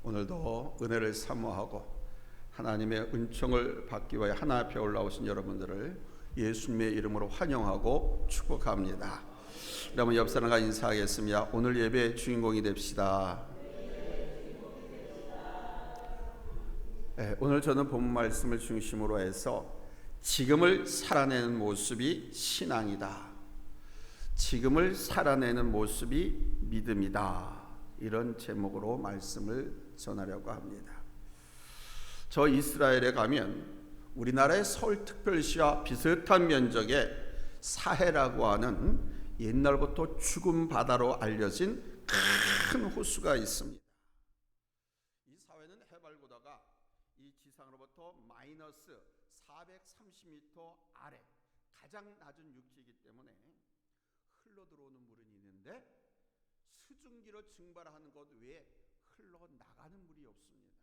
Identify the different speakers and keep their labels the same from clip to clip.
Speaker 1: 오늘도 은혜를 사모하고 하나님의 은총을 받기 위해 하나 앞에 올라오신 여러분들을 예수님의 이름으로 환영하고 축복합니다. 여러분 옆 사람과 인사하겠습니다. 오늘 예배의 주인공이 됩시다. 오늘 저는 본문 말씀을 중심으로 해서 지금을 살아내는 모습이 신앙이다, 지금을 살아내는 모습이 믿음이다, 이런 제목으로 말씀을 전하려고 합니다. 저 이스라엘에 가면 우리나라의 서울특별시와 비슷한 면적의 사해라고 하는 옛날부터 죽음 바다로 알려진 큰 호수가 있습니다. 이 사회는 해발고도가 이 지상으로부터 마이너스 430m 아래 가장 낮은 육지이기 때문에 흘러 들어오는 물은 있는데 수증기로 증발하는 것 외에 흘러나가는 물이 없습니다.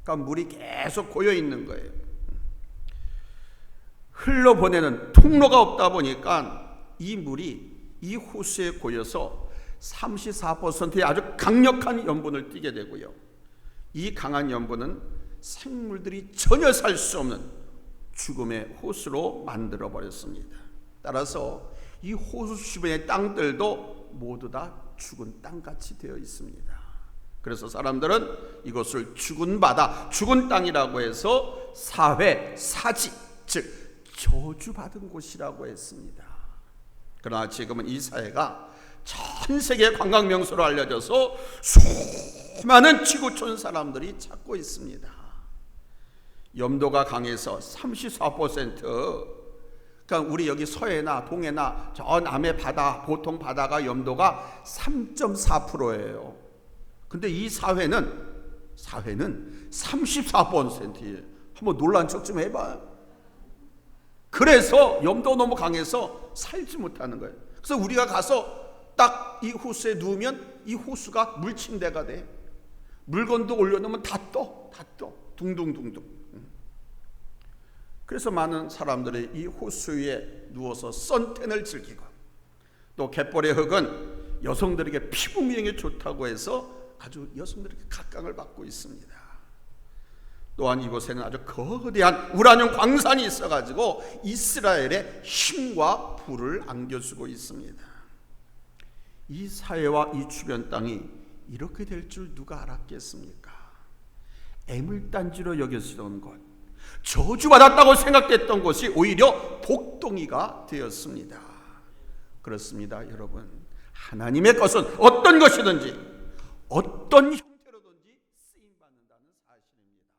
Speaker 1: 그러니까 물이 계속 고여 있는 거예요. 흘러보내는 통로가 없다 보니까 이 물이 이 호수에 고여서 34%의 아주 강력한 염분을 띠게 되고요, 이 강한 염분은 생물들이 전혀 살 수 없는 죽음의 호수로 만들어 버렸습니다. 따라서 이 호수 주변의 땅들도 모두 다 죽은 땅같이 되어 있습니다. 그래서 사람들은 이것을 죽은 바다, 죽은 땅이라고 해서 사회, 사지, 즉 저주받은 곳이라고 했습니다. 그러나 지금은 이 사회가 전 세계 관광 명소로 알려져서 수많은 지구촌 사람들이 찾고 있습니다. 염도가 강해서 34%, 그러니까 우리 여기 서해나 동해나 저 남해 바다, 보통 바다가 염도가 3.4%예요. 근데 이 사회는 34%예요. 한번 놀란 척 좀 해봐요. 그래서 염도 너무 강해서 살지 못하는 거예요. 그래서 우리가 가서 딱 이 호수에 누우면 이 호수가 물침대가 돼. 물건도 올려놓으면 다 떠, 둥둥둥둥. 그래서 많은 사람들이 이 호수 위에 누워서 선탠을 즐기고, 또 갯벌의 흙은 여성들에게 피부 미용에 좋다고 해서 아주 여성들에게 각광을 받고 있습니다. 또한 이곳에는 아주 거대한 우라늄 광산이 있어가지고 이스라엘의 힘과 부를 안겨주고 있습니다. 이 사회와 이 주변 땅이 이렇게 될 줄 누가 알았겠습니까? 애물단지로 여겨지던 것, 저주받았다고 생각됐던 것이 오히려 복덩이가 되었습니다. 그렇습니다, 여러분. 하나님의 것은 어떤 것이든지 어떤 형태로든지 쓰임받는다는 사실입니다.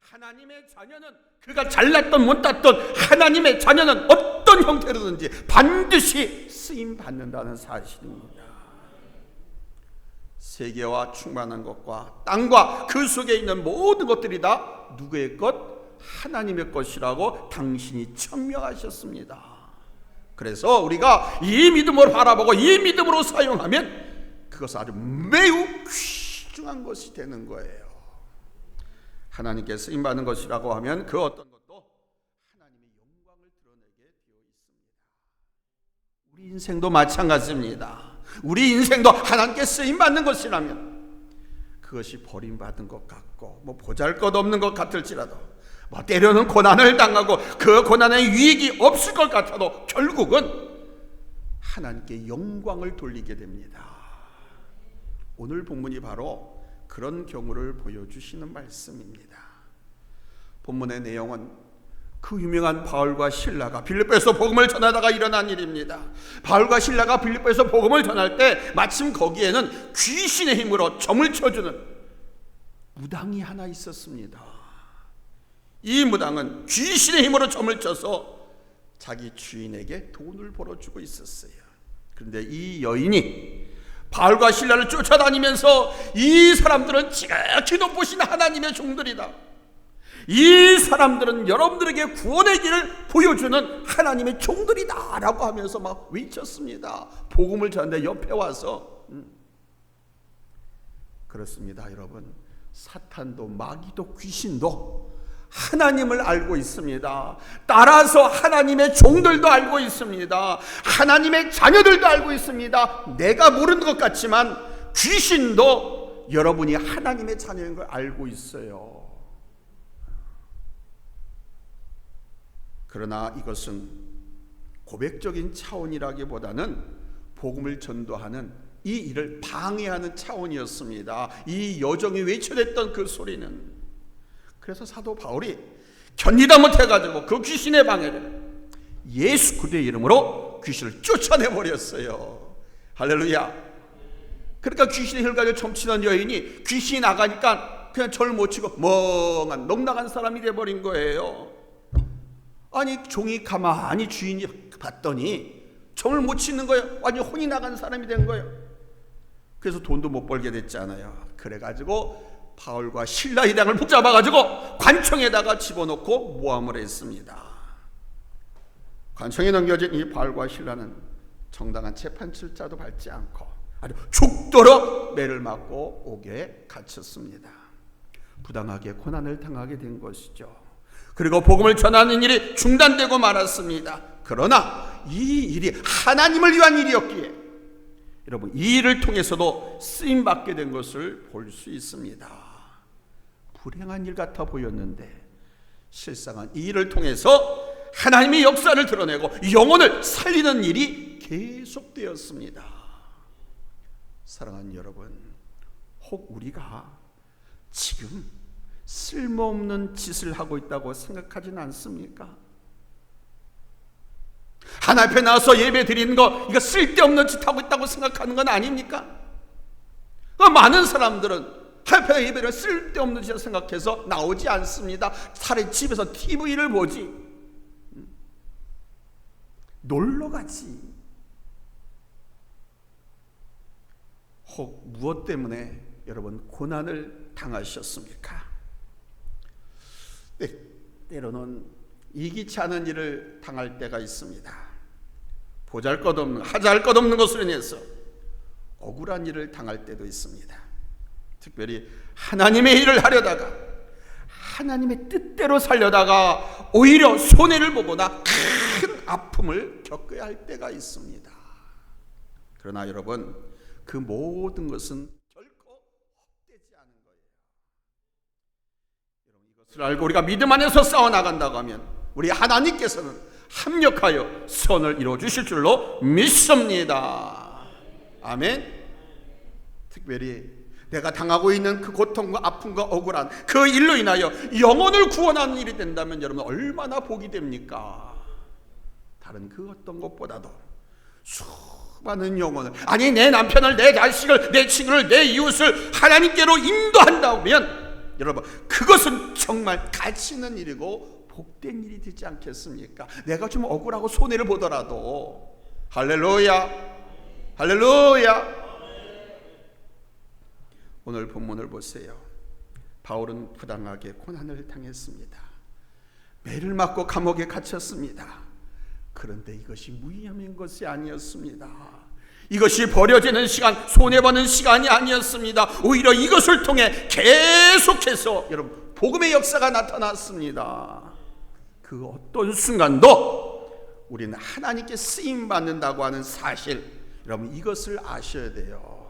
Speaker 1: 하나님의 자녀는 그가 잘났던 못났던 하나님의 자녀는 어떤 형태로든지 반드시 쓰임받는다는 사실입니다. 세계와 충만한 것과 땅과 그 속에 있는 모든 것들이 다 누구의 것? 하나님의 것이라고 당신이 천명하셨습니다. 그래서 우리가 이 믿음으로 바라보고 이 믿음으로 사용하면 그것은 아주 매우 귀중한 것이 되는 거예요. 하나님께 쓰임받는 것이라고 하면 그 어떤 것도 하나님의 영광을 드러내게 되어 있습니다. 우리 인생도 마찬가지입니다. 우리 인생도 하나님께 쓰임받는 것이라면 그것이 버림받은 것 같고 보잘것없는 것 같을지라도 때로는 고난을 당하고 그 고난의 유익이 없을 것 같아도 결국은 하나님께 영광을 돌리게 됩니다. 오늘 본문이 바로 그런 경우를 보여주시는 말씀입니다. 본문의 내용은 그 유명한 바울과 실라가 빌립보에서 복음을 전하다가 일어난 일입니다. 바울과 실라가 빌립보에서 복음을 전할 때 마침 거기에는 귀신의 힘으로 점을 쳐주는 무당이 하나 있었습니다. 이 무당은 귀신의 힘으로 점을 쳐서 자기 주인에게 돈을 벌어주고 있었어요. 그런데 이 여인이 바울과 실라를 쫓아다니면서 이 사람들은 지극히 높으신 하나님의 종들이다, 이 사람들은 여러분들에게 구원의 길을 보여주는 하나님의 종들이다 라고 하면서 막 외쳤습니다. 복음을 전하는데 옆에 와서 그렇습니다, 여러분. 사탄도 마귀도 귀신도 하나님을 알고 있습니다. 따라서 하나님의 종들도 알고 있습니다. 하나님의 자녀들도 알고 있습니다. 내가 모르는 것 같지만 귀신도 여러분이 하나님의 자녀인 걸 알고 있어요. 그러나 이것은 고백적인 차원이라기보다는 복음을 전도하는 이 일을 방해하는 차원이었습니다. 이 여종이 외쳐댔던 그 소리는. 그래서 사도 바울이 견디다 못해가지고 그 귀신의 방해를 예수 그리스도의 이름으로 귀신을 쫓아내버렸어요. 할렐루야. 그러니까 귀신의 혈관을 점치던 여인이 귀신이 나가니까 그냥 절 못 치고 멍한 넉나간 사람이 돼버린 거예요. 아니 종이 가만히 주인이 봤더니 점을 못 치는 거예요. 완전 혼이 나간 사람이 된 거예요. 그래서 돈도 못 벌게 됐잖아요. 그래가지고 바울과 실라 이당을 붙잡아가지고 관청에다가 집어넣고 모함을 했습니다. 관청에 넘겨진 이 바울과 실라는 정당한 재판 절차도 밟지 않고 아주 죽도록 매를 맞고 옥에 갇혔습니다. 부당하게 고난을 당하게 된 것이죠. 그리고 복음을 전하는 일이 중단되고 말았습니다. 그러나 이 일이 하나님을 위한 일이었기에 여러분 이 일을 통해서도 쓰임받게 된 것을 볼 수 있습니다. 불행한 일 같아 보였는데 실상은 이 일을 통해서 하나님의 역사를 드러내고 영혼을 살리는 일이 계속되었습니다. 사랑하는 여러분, 혹 우리가 지금 쓸모없는 짓을 하고 있다고 생각하진 않습니까? 하나님 앞에 나와서 예배 드리는 거 이거 쓸데없는 짓 하고 있다고 생각하는 건 아닙니까? 많은 사람들은 하나님 앞에 예배를 쓸데없는 짓을 생각해서 나오지 않습니다. 차라리 집에서 TV를 보지, 놀러 가지. 혹 무엇 때문에 여러분 고난을 당하셨습니까? 때로는 이기치 않은 일을 당할 때가 있습니다. 보잘것없는 하잘것없는 것으로 인해서 억울한 일을 당할 때도 있습니다. 특별히 하나님의 일을 하려다가 하나님의 뜻대로 살려다가 오히려 손해를 보거나 큰 아픔을 겪어야 할 때가 있습니다. 그러나 여러분 그 모든 것은 결코 헛되지 않은 거예요. 여러분 이것을 알고 우리가 믿음 안에서 싸워나간다고 하면 우리 하나님께서는 합력하여 선을 이루어주실 줄로 믿습니다. 아멘. 특별히 내가 당하고 있는 그 고통과 아픔과 억울한 그 일로 인하여 영혼을 구원하는 일이 된다면 여러분 얼마나 복이 됩니까? 다른 그 어떤 것보다도 수많은 영혼을, 아니 내 남편을, 내 자식을, 내 친구를, 내 이웃을 하나님께로 인도한다면 여러분 그것은 정말 가치 있는 일이고 복된 일이 되지 않겠습니까? 내가 좀 억울하고 손해를 보더라도. 할렐루야, 할렐루야. 오늘 본문을 보세요. 바울은 부당하게 고난을 당했습니다. 매를 맞고 감옥에 갇혔습니다. 그런데 이것이 무의미한 것이 아니었습니다. 이것이 버려지는 시간, 손해보는 시간이 아니었습니다. 오히려 이것을 통해 계속해서 여러분 복음의 역사가 나타났습니다. 그 어떤 순간도 우리는 하나님께 쓰임받는다고 하는 사실, 여러분 이것을 아셔야 돼요.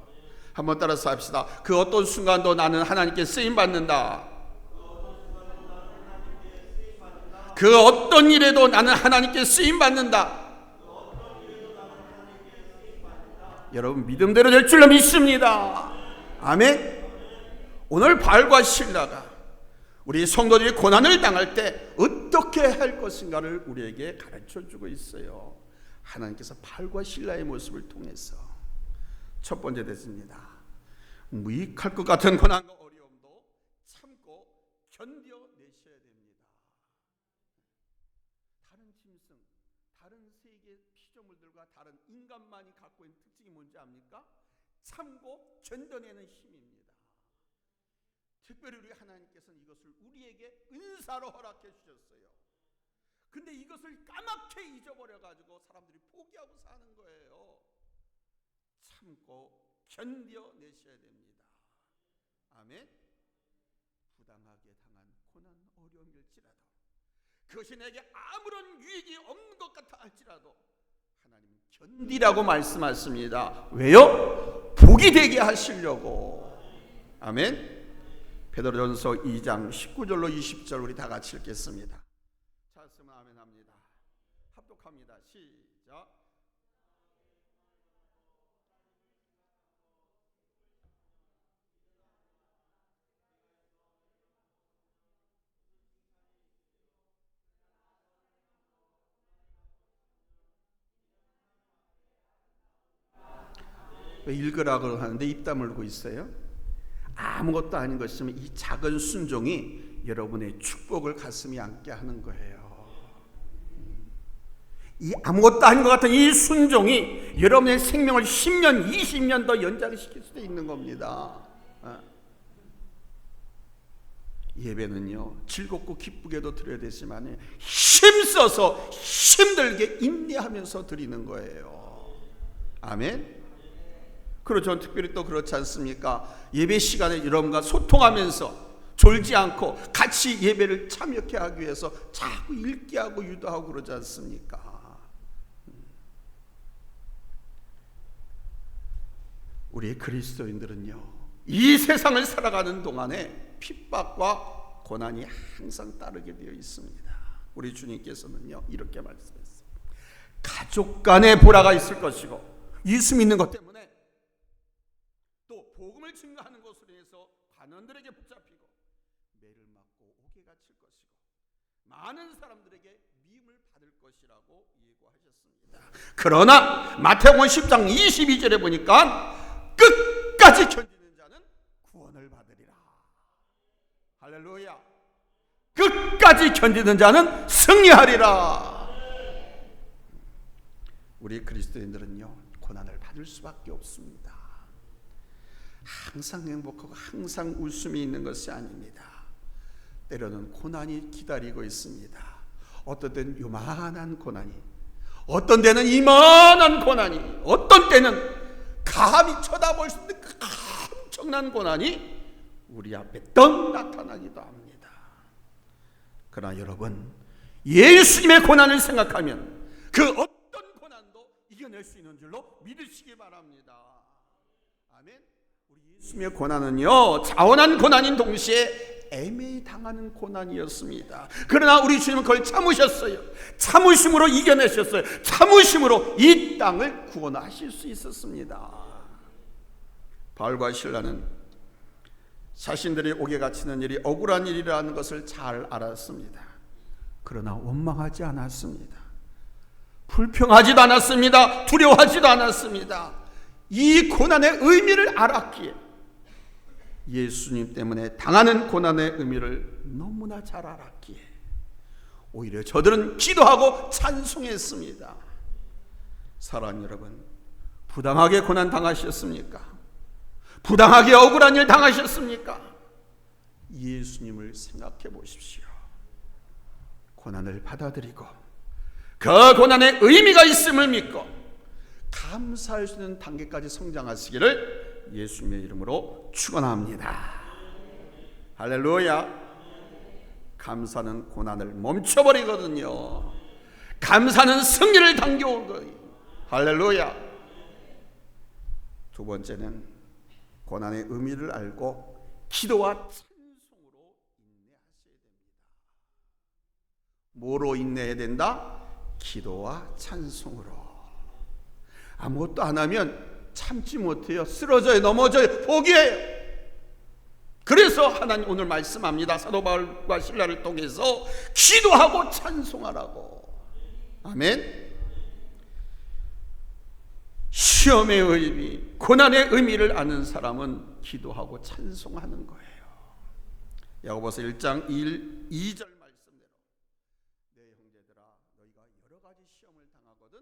Speaker 1: 한번 따라서 합시다. 그 어떤 순간도 나는 하나님께 쓰임받는다. 그 어떤 일에도 나는 하나님께 쓰임받는다. 여러분 믿음대로 될 줄로 믿습니다. 아멘. 오늘 바울과 실라가 우리 성도들이 고난을 당할 때 어떻게 할 것인가를 우리에게 가르쳐주고 있어요. 하나님께서 바울과 실라의 모습을 통해서 첫 번째 됐습니다. 무익할 것 같은 고난과 어려움도 참고 견뎌내셔야 됩니다. 다른 짐승, 다른 세계 피조물들과 다른 인간만이 갖고 있는 특징이 뭔지 압니까? 참고 견뎌내는 힘입니다. 특별히 우리 하나님께서는 이것을 우리에게 은사로 허락해 주셨어요. 근데 이것을 까맣게 잊어버려가지고 사람들이 포기하고 사는 거예요. 참고 견뎌내셔야 됩니다. 아멘. 부당하게 당한 고난 어려움일지라도 그것이 내게 아무런 유익이 없는 것 같아 할지라도 하나님은 견디라고 말씀하십니다. 왜요? 복이 되게 하시려고. 아멘. 베드로전서 2장 19절로 20절 우리 다 같이 읽겠습니다. 찾았으면 아멘 합니다. 합독합니다. 시작. 왜 읽으라고 하는데 입 다물고 있어요? 아무것도 아닌 것이지만 이 작은 순종이 여러분의 축복을 가슴에 안게 하는 거예요. 이 아무것도 아닌 것 같은 이 순종이 여러분의 생명을 10년, 20년 더 연장시킬 수도 있는 겁니다. 예배는요, 즐겁고 기쁘게도 드려야 되지만 힘써서 힘들게 인내하면서 드리는 거예요. 아멘. 그리고 저는 특별히 또 그렇지 않습니까? 예배 시간에 여러분과 소통하면서 졸지 않고 같이 예배를 참여케 하기 위해서 자꾸 읽게 하고 유도하고 그러지 않습니까? 우리 그리스도인들은요, 이 세상을 살아가는 동안에 핍박과 고난이 항상 따르게 되어 있습니다. 우리 주님께서는요, 이렇게 말씀했어요. 가족 간의 불화가 있을 것이고, 예수 믿는 것 때문에 또 복음을 증거하는 것으로 인해서 관원들에게 붙잡히고 매를 맞고 옥에가 칠 것이고 많은 사람들에게 미움을 받을 것이라고 예고하셨습니다. 그러나 마태복음 10장 22절에 보니까 끝까지 견디는 자는 구원을 받으리라. 할렐루야. 끝까지 견디는 자는 승리하리라. 우리 그리스도인들은요, 고난을 받을 수밖에 없습니다. 항상 행복하고 항상 웃음이 있는 것이 아닙니다. 때로는 고난이 기다리고 있습니다. 어떤 때는 요만한 고난이, 어떤 때는 이만한 고난이, 어떤 때는 감히 쳐다볼 수 없는 엄청난 고난이 우리 앞에 떡 나타나기도 합니다. 그러나 여러분, 예수님의 고난을 생각하면 그 어떤 고난도 이겨낼 수 있는 줄로 믿으시기 바랍니다. 아멘. 우리 예수님의 고난은요, 자원한 고난인 동시에 애매히 당하는 고난이었습니다. 그러나 우리 주님은 그걸 참으셨어요. 참으심으로 이겨내셨어요. 참으심으로 이 땅을 구원하실 수 있었습니다. 바울과 실라는 자신들이 옥에 갇히는 일이 억울한 일이라는 것을 잘 알았습니다. 그러나 원망하지 않았습니다. 불평하지도 않았습니다. 두려워하지도 않았습니다. 이 고난의 의미를 알았기에 예수님 때문에 당하는 고난의 의미를 너무나 잘 알았기에 오히려 저들은 기도하고 찬송했습니다. 사랑하는 여러분, 부당하게 고난 당하셨습니까? 부당하게 억울한 일 당하셨습니까? 예수님을 생각해 보십시오. 고난을 받아들이고 그 고난에 의미가 있음을 믿고 감사할 수 있는 단계까지 성장하시기를 예수님의 이름으로 축원합니다. 할렐루야. 감사는 고난을 멈춰버리거든요. 감사는 승리를 당겨올 거예요. 할렐루야. 두 번째는 고난의 의미를 알고 기도와 찬송으로 인내하셔야 됩니다. 뭐로 인내해야 된다? 기도와 찬송으로. 아무것도 안 하면 참지 못해요. 쓰러져요. 넘어져요. 포기해요. 그래서 하나님 오늘 말씀합니다. 사도 바울과 실라를 통해서 기도하고 찬송하라고. 아멘. 시험의 의미, 고난의 의미를 아는 사람은 기도하고 찬송하는 거예요. 야고보서 1장 2절 말씀대로 내 형제들아, 너희가 여러 가지 시험을 당하거든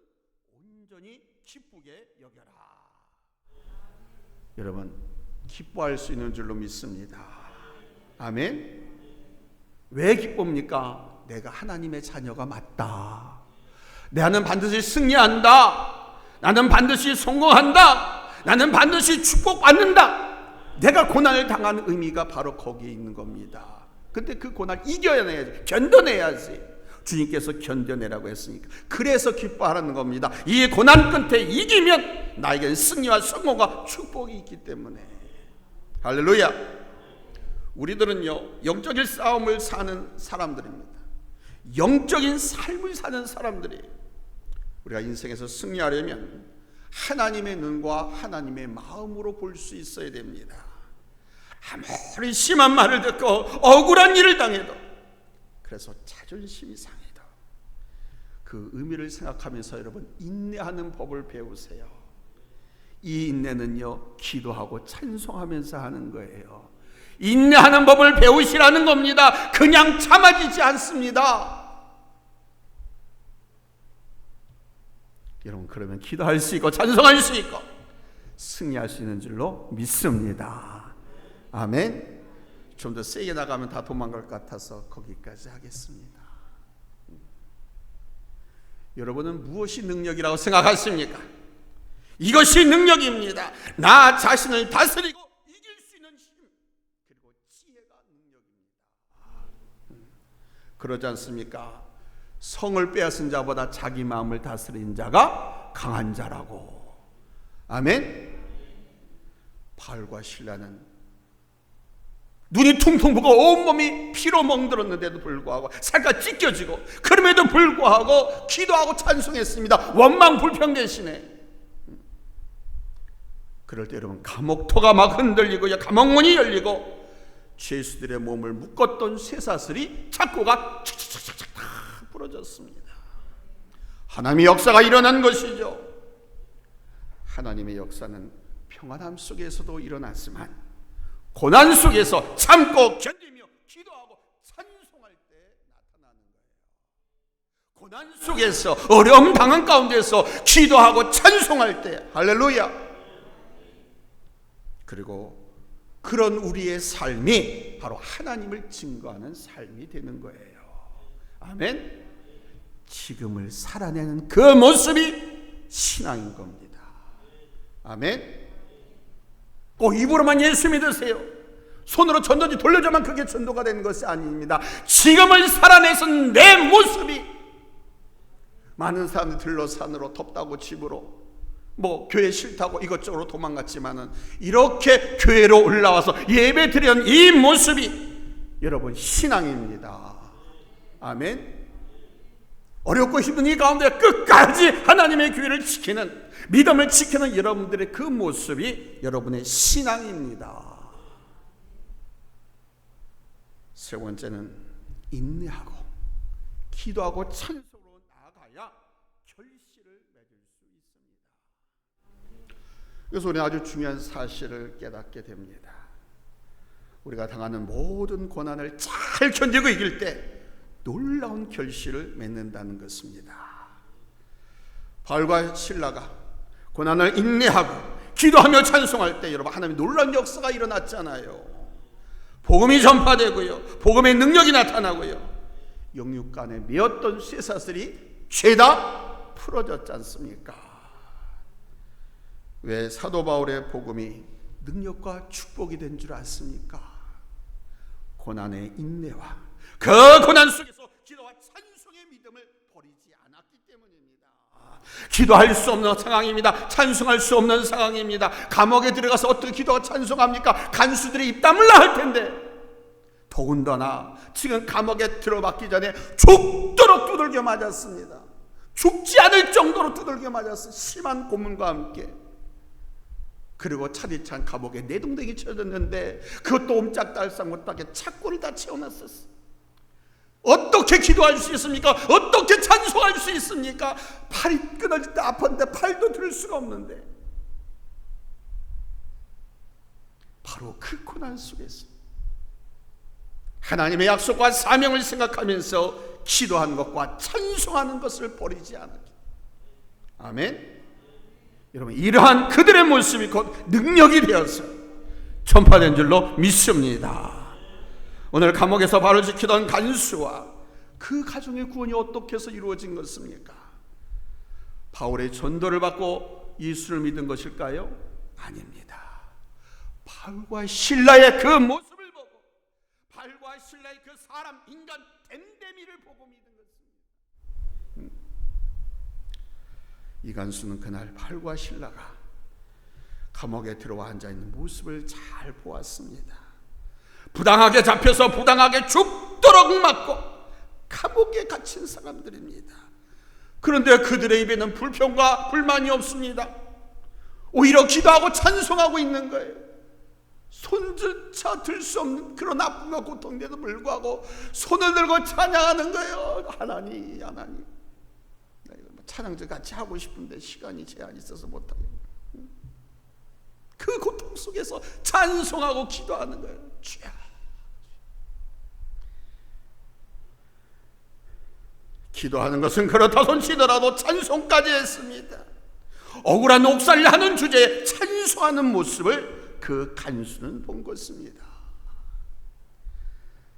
Speaker 1: 온전히 기쁘게 여겨라. 여러분, 기뻐할 수 있는 줄로 믿습니다. 아멘. 왜 기쁩니까? 내가 하나님의 자녀가 맞다. 나는 반드시 승리한다. 나는 반드시 성공한다. 나는 반드시 축복받는다. 내가 고난을 당하는 의미가 바로 거기에 있는 겁니다. 근데 그 고난을 이겨내야지, 견뎌내야지. 주님께서 견뎌내라고 했으니까. 그래서 기뻐하라는 겁니다. 이 고난 끝에 이기면 나에겐 승리와 성공과 축복이 있기 때문에. 할렐루야. 우리들은요 영적인 싸움을 사는 사람들입니다. 영적인 삶을 사는 사람들이 우리가 인생에서 승리하려면 하나님의 눈과 하나님의 마음으로 볼 수 있어야 됩니다. 아무리 심한 말을 듣고 억울한 일을 당해도, 그래서 자존심이 상해도 그 의미를 생각하면서 여러분 인내하는 법을 배우세요. 이 인내는요 기도하고 찬송하면서 하는 거예요. 인내하는 법을 배우시라는 겁니다. 그냥 참아지지 않습니다. 여러분 그러면 기도할 수 있고 찬송할 수 있고 승리할 수 있는 줄로 믿습니다. 아멘. 좀 더 세게 나가면 다 도망갈 것 같아서 거기까지 하겠습니다. 여러분은 무엇이 능력이라고 생각하십니까? 이것이 능력입니다. 나 자신을 다스리고 이길 수 있는 힘, 그리고 지혜가 능력입니다. 그러지 않습니까? 성을 빼앗은 자보다 자기 마음을 다스린 자가 강한 자라고. 아멘. 바울과 실라는 눈이 퉁퉁 부고 온몸이 피로 멍들었는데도 불구하고 살짝 찢겨지고 그럼에도 불구하고 기도하고 찬송했습니다. 원망 불평 대신에. 그럴 때 여러분 감옥토가 막 흔들리고 감옥문이 열리고 죄수들의 몸을 묶었던 쇠사슬이 착고가 착착착착 다 부러졌습니다. 하나님의 역사가 일어난 것이죠. 하나님의 역사는 평안함 속에서도 일어났지만 고난 속에서 참고 견디며 기도하고 찬송할 때 나타나는 거예요. 고난 속에서 어려움 당한 가운데서 기도하고 찬송할 때, 할렐루야. 그리고 그런 우리의 삶이 바로 하나님을 증거하는 삶이 되는 거예요. 아멘. 지금을 살아내는 그 모습이 신앙인 겁니다. 아멘. 꼭 입으로만 예수 믿으세요. 손으로 전도지 돌려줘만 그게 전도가 되는 것이 아닙니다. 지금을 살아내선 내 모습이, 많은 사람들이 들러 산으로 덥다고 집으로 교회 싫다고 이것저것 도망갔지만은 이렇게 교회로 올라와서 예배 드리는 이 모습이 여러분 신앙입니다. 아멘. 어렵고 힘든 이 가운데 끝까지 하나님의 교회를 지키는, 믿음을 지키는 여러분들의 그 모습이 여러분의 신앙입니다. 세 번째는 인내하고 기도하고 찬송으로 나아가야 결실을 맺을 수 있습니다. 그래서 우리는 아주 중요한 사실을 깨닫게 됩니다. 우리가 당하는 모든 고난을 잘 견디고 이길 때 놀라운 결실을 맺는다는 것입니다. 바울과 실라가 고난을 인내하고 기도하며 찬송할 때 여러분 하나님의 놀라운 역사가 일어났잖아요. 복음이 전파되고요, 복음의 능력이 나타나고요, 영육간에 메었던 쇠사슬이 죄다 풀어졌지 않습니까? 왜 사도 바울의 복음이 능력과 축복이 된 줄 아십니까? 고난의 인내와 그 고난 속에서 기도와 찬송의 믿음을 버리지 않았기 때문입니다. 기도할 수 없는 상황입니다. 찬송할 수 없는 상황입니다. 감옥에 들어가서 어떻게 기도와 찬송합니까? 간수들이 입 다물라 할 텐데, 더군다나 지금 감옥에 들어박기 전에 죽도록 두들겨 맞았습니다. 죽지 않을 정도로 두들겨 맞았어요. 심한 고문과 함께. 그리고 차디찬 감옥에 내동댕이 쳐졌는데 그것도 옴짝달싹 못하게 착고를 다 채워놨었어요. 어떻게 기도할 수 있습니까? 어떻게 찬송할 수 있습니까? 팔이 끊어질 때 아팠는데 팔도 들 수가 없는데, 바로 그 고난 속에서 하나님의 약속과 사명을 생각하면서 기도하는 것과 찬송하는 것을 버리지 않았기. 아멘. 여러분 이러한 그들의 모습이 곧 능력이 되어서 전파된 줄로 믿습니다. 오늘 감옥에서 바로 지키던 간수와 그 가정의 구원이 어떻게 해서 이루어진 것입니까? 바울의 전도를 받고 예수를 믿은 것일까요? 아닙니다. 바울과 실라의 그 모습을 보고, 바울과 실라의 그 사람, 인간 댐댐이를 보고 믿은 것입니다. 이 간수는 그날 바울과 실라가 감옥에 들어와 앉아있는 모습을 잘 보았습니다. 부당하게 잡혀서 부당하게 죽도록 맞고 감옥에 갇힌 사람들입니다. 그런데 그들의 입에는 불평과 불만이 없습니다. 오히려 기도하고 찬송하고 있는 거예요. 손조차 들 수 없는 그런 아픔과 고통에도 불구하고 손을 들고 찬양하는 거예요. 하나님, 하나님. 찬양도 같이 하고 싶은데 시간이 제한이 있어서 못하겠어요. 그 고통 속에서 찬송하고 기도하는 거예요. 주야. 기도하는 것은 그렇다 손치더라도 찬송까지 했습니다. 억울한 옥살이하는 주제에 찬송하는 모습을 그 간수는 본 것입니다.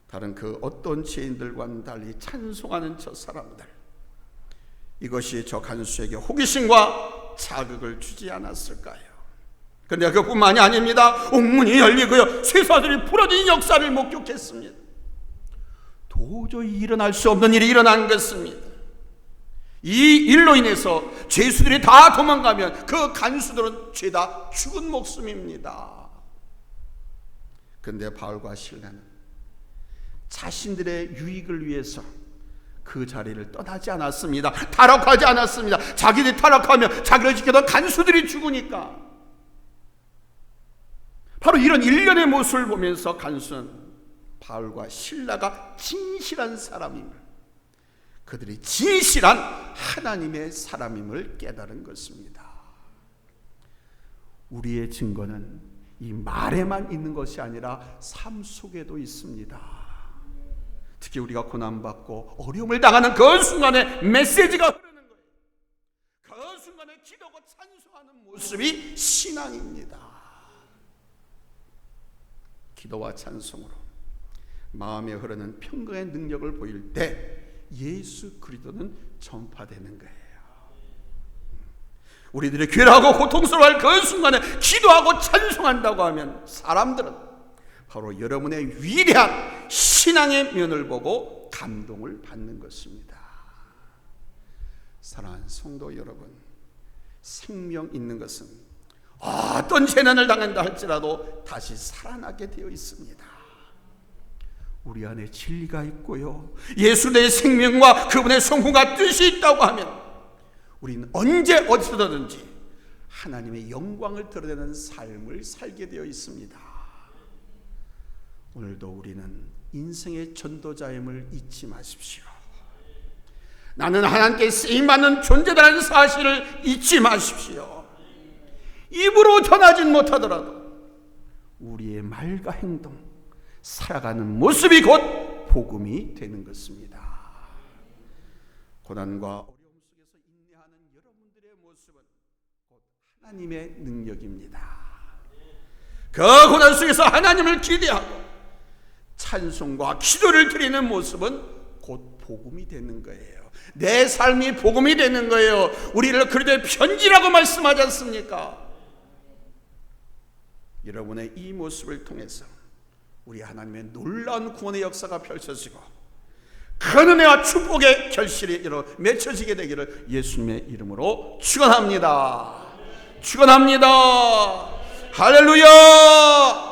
Speaker 1: 다른 그 어떤 죄인들과는 달리 찬송하는 저 사람들, 이것이 저 간수에게 호기심과 자극을 주지 않았을까요? 그런데 그뿐만이 아닙니다. 옥문이 열리고요, 쇠사슬이 풀어진 역사를 목격했습니다. 도저히 일어날 수 없는 일이 일어난 것입니다. 이 일로 인해서 죄수들이 다 도망가면 그 간수들은 죄다 죽은 목숨입니다. 그런데 바울과 실라는 자신들의 유익을 위해서 그 자리를 떠나지 않았습니다. 타락하지 않았습니다. 자기들이 타락하면 자기를 지키던 간수들이 죽으니까. 바로 이런 일련의 모습을 보면서 간수는 바울과 실라가 진실한 사람임을, 그들이 진실한 하나님의 사람임을 깨달은 것입니다. 우리의 증거는 이 말에만 있는 것이 아니라 삶 속에도 있습니다. 특히 우리가 고난받고 어려움을 당하는 그 순간에 메시지가 흐르는 거예요. 그 순간에 기도하고 찬송하는 모습이 신앙입니다. 기도와 찬송으로 마음에 흐르는 평강의 능력을 보일 때 예수 그리스도는 전파되는 거예요. 우리들이 괴로워하고 고통스러워할 그 순간에 기도하고 찬송한다고 하면 사람들은 바로 여러분의 위대한 신앙의 면을 보고 감동을 받는 것입니다. 사랑하는 성도 여러분, 생명 있는 것은 어떤 재난을 당한다 할지라도 다시 살아나게 되어 있습니다. 우리 안에 진리가 있고요, 예수의 생명과 그분의 성품과 뜻이 있다고 하면 우리는 언제 어디서든지 하나님의 영광을 드러내는 삶을 살게 되어 있습니다. 오늘도 우리는 인생의 전도자임을 잊지 마십시오. 나는 하나님께 쓰임받는 존재다라는 사실을 잊지 마십시오. 입으로 전하진 못하더라도 우리의 말과 행동, 살아가는 모습이 곧 복음이 되는 것입니다. 고난과 어려움 속에서 인내하는 여러분들의 모습은 곧 하나님의 능력입니다. 그 고난 속에서 하나님을 기대하고 찬송과 기도를 드리는 모습은 곧 복음이 되는 거예요. 내 삶이 복음이 되는 거예요. 우리를 그리스도의 편지라고 말씀하지 않습니까? 여러분의 이 모습을 통해서 우리 하나님의 놀라운 구원의 역사가 펼쳐지고 큰 은혜와 축복의 결실이 맺혀지게 되기를 예수님의 이름으로 축원합니다. 축원합니다. 할렐루야.